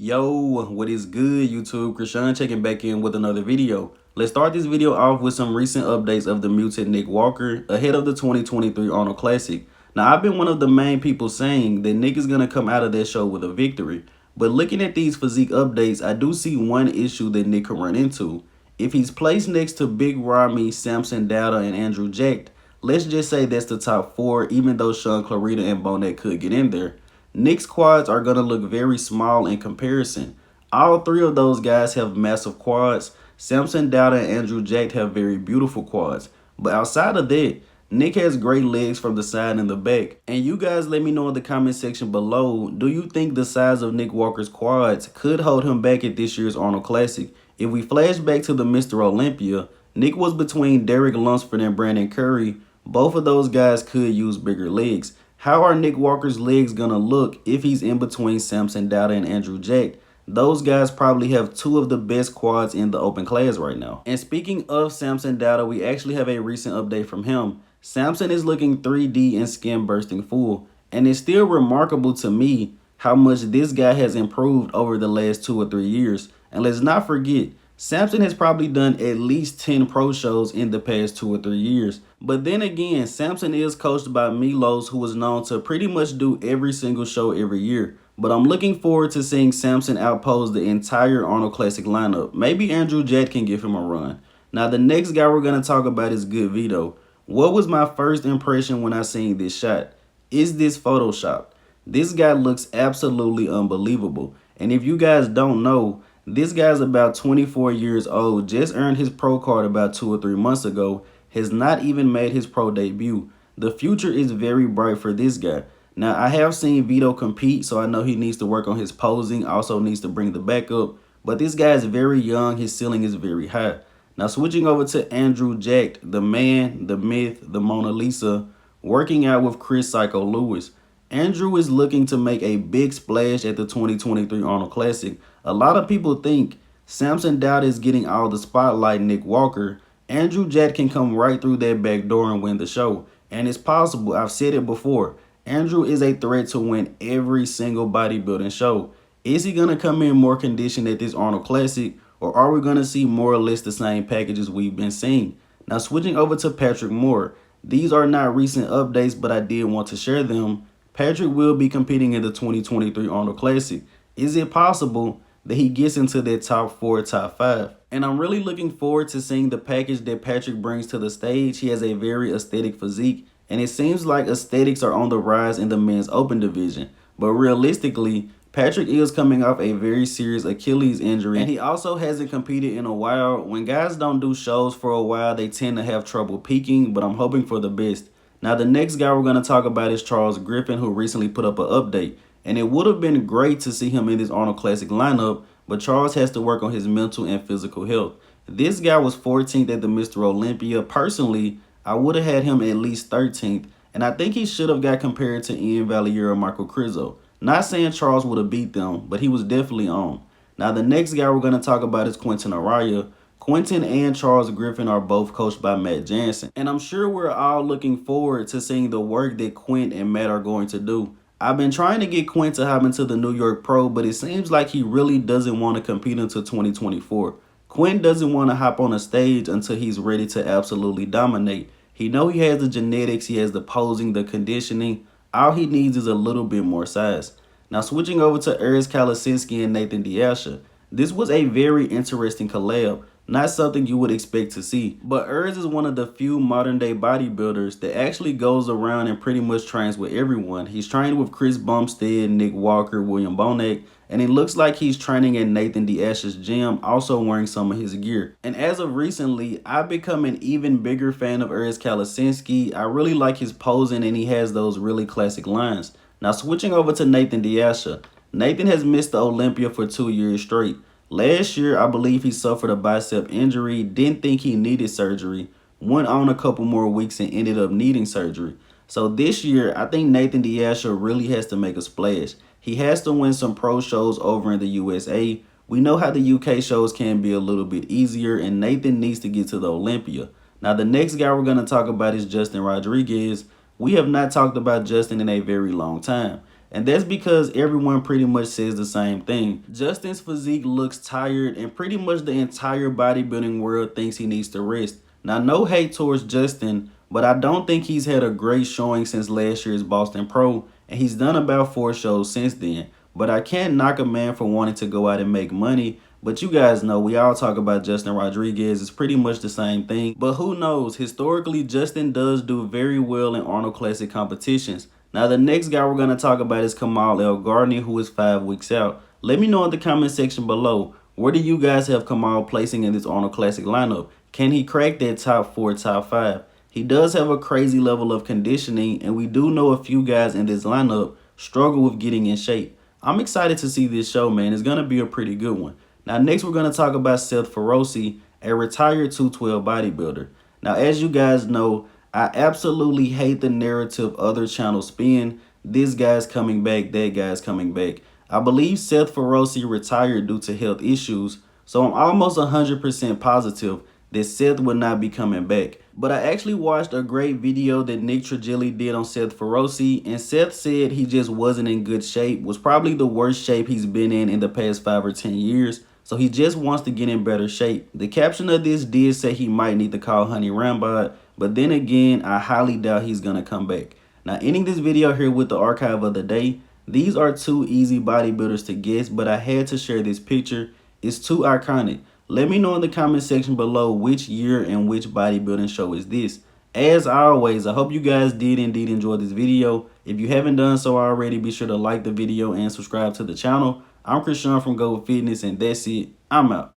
Yo, what is good, YouTube? Krishan checking back in with another video. Let's start this video off with some recent updates of the mutant Nick Walker ahead of the 2023 Arnold Classic. Now, I've been one of the main people saying that Nick is going to come out of that show with a victory. But looking at these physique updates, I do see one issue that Nick can run into. If he's placed next to Big Ramy, Samson Dauda, and Andrew Jacked, let's just say that's the top four, even though Sean Clarita and Bonet could get in there. Nick's quads are going to look very small in comparison. All three of those guys have massive quads. Samson Dauda and Andrew Jacked have very beautiful quads. But outside of that, Nick has great legs from the side and the back. And you guys let me know in the comment section below, do you think the size of Nick Walker's quads could hold him back at this year's Arnold Classic? If we flash back to the Mr. Olympia, Nick was between Derek Lunsford and Brandon Curry. Both of those guys could use bigger legs. How are Nick Walker's legs going to look if he's in between Samson Dauda and Andrew Jacked? Those guys probably have two of the best quads in the open class right now. And speaking of Samson Dauda, we actually have a recent update from him. Samson is looking 3D and skin bursting full. And it's still remarkable to me how much this guy has improved over the last 2 or 3 years. And let's not forget, Samson has probably done at least 10 pro shows in the past 2 or 3 years. But then again, Samson is coached by Milos, who is known to pretty much do every single show every year. But I'm looking forward to seeing Samson outpose the entire Arnold Classic lineup. Maybe Andrew Jacked can give him a run. Now, the next guy we're going to talk about is Good Vito. What was my first impression when I seen this shot? Is this photoshopped? This guy looks absolutely unbelievable. And if you guys don't know, this guy's about 24 years old, just earned his pro card about 2 or 3 months ago, has not even made his pro debut. The future is very bright for this guy. Now, I have seen Vito compete, so I know he needs to work on his posing, also needs to bring the back up. But this guy is very young, his ceiling is very high. Now, switching over to Andrew Jacked, the man, the myth, the Mona Lisa, working out with Chris Psycho Lewis. Andrew is looking to make a big splash at the 2023 Arnold Classic. A lot of people think Samson Dauda is getting all the spotlight, Nick Walker. Andrew Jacked can come right through that back door and win the show. And it's possible, I've said it before, Andrew is a threat to win every single bodybuilding show. Is he going to come in more conditioned at this Arnold Classic, or are we going to see more or less the same packages we've been seeing? Now, switching over to Patrick Moore. These are not recent updates, but I did want to share them. Patrick will be competing in the 2023 Arnold Classic. Is it possible that he gets into that top 4, top 5? And I'm really looking forward to seeing the package that Patrick brings to the stage. He has a very aesthetic physique, and it seems like aesthetics are on the rise in the men's open division. But realistically, Patrick is coming off a very serious Achilles injury, and he also hasn't competed in a while. When guys don't do shows for a while, they tend to have trouble peaking, but I'm hoping for the best. Now, the next guy we're going to talk about is Charles Griffen, who recently put up an update. And it would have been great to see him in this Arnold Classic lineup, but Charles has to work on his mental and physical health. This guy was 14th at the Mr. Olympia. Personally, I would have had him at least 13th, and I think he should have got compared to Ian Valliere or Michael Krizo. Not saying Charles would have beat them, but he was definitely on. Now, the next guy we're going to talk about is Quinton Eriya. Quinton and Charles Griffen are both coached by Matt Jansen, and I'm sure we're all looking forward to seeing the work that Quint and Matt are going to do. I've been trying to get Quint to hop into the New York Pro, but it seems like he really doesn't want to compete until 2024. Quint doesn't want to hop on a stage until he's ready to absolutely dominate. He knows he has the genetics, he has the posing, the conditioning. All he needs is a little bit more size. Now, switching over to Kalecinski and Nathan DeAsha. This was a very interesting collab. Not something you would expect to see. But Erz is one of the few modern day bodybuilders that actually goes around and pretty much trains with everyone. He's trained with Chris Bumstead, Nick Walker, William Bonet, and it looks like he's training at Nathan DeAsha's gym, also wearing some of his gear. And as of recently, I've become an even bigger fan of Erz Kalecinski. I really like his posing, and he has those really classic lines. Now, switching over to Nathan DeAsha. Nathan has missed the Olympia for 2 years straight. Last year, I believe he suffered a bicep injury, didn't think he needed surgery, went on a couple more weeks and ended up needing surgery. So this year, I think Nathan DeAsha really has to make a splash. He has to win some pro shows over in the USA. We know how the UK shows can be a little bit easier, and Nathan needs to get to the Olympia. Now, the next guy we're going to talk about is Justin Rodriguez. We have not talked about Justin in a very long time. And that's because everyone pretty much says the same thing. Justin's physique looks tired, and pretty much the entire bodybuilding world thinks he needs to rest. Now, no hate towards Justin, but I don't think he's had a great showing since last year's Boston Pro, and he's done about 4 shows since then. But I can't knock a man for wanting to go out and make money. But you guys know, we all talk about Justin Rodriguez. It's pretty much the same thing. But who knows? Historically, Justin does do very well in Arnold Classic competitions. Now, the next guy we're going to talk about is Kamal Elgargni, who is 5 weeks out. Let me know in the comment section below, where do you guys have Kamal placing in this Arnold Classic lineup? Can he crack that top 4, top 5? He does have a crazy level of conditioning, and we do know a few guys in this lineup struggle with getting in shape. I'm excited to see this show, man. It's going to be a pretty good one. Now, next we're going to talk about Seth Feroce, a retired 212 bodybuilder. Now, as you guys know, I absolutely hate the narrative other channels spin. This guy's coming back, that guy's coming back. I believe Seth Feroce retired due to health issues, so I'm almost 100% positive that Seth would not be coming back. But I actually watched a great video that Nick Trigilli did on Seth Feroce, and Seth said he just wasn't in good shape, was probably the worst shape he's been in the past 5 or 10 years. So he just wants to get in better shape. The caption of this did say he might need to call Honey Rambod, but then again, I highly doubt he's going to come back. Now, ending this video here with the archive of the day. These are 2 easy bodybuilders to guess, but I had to share this picture. It's too iconic. Let me know in the comment section below which year and which bodybuilding show is this. As always, I hope you guys did indeed enjoy this video. If you haven't done so already, be sure to like the video and subscribe to the channel. I'm Krishan from Gold Fitness, and that's it. I'm out.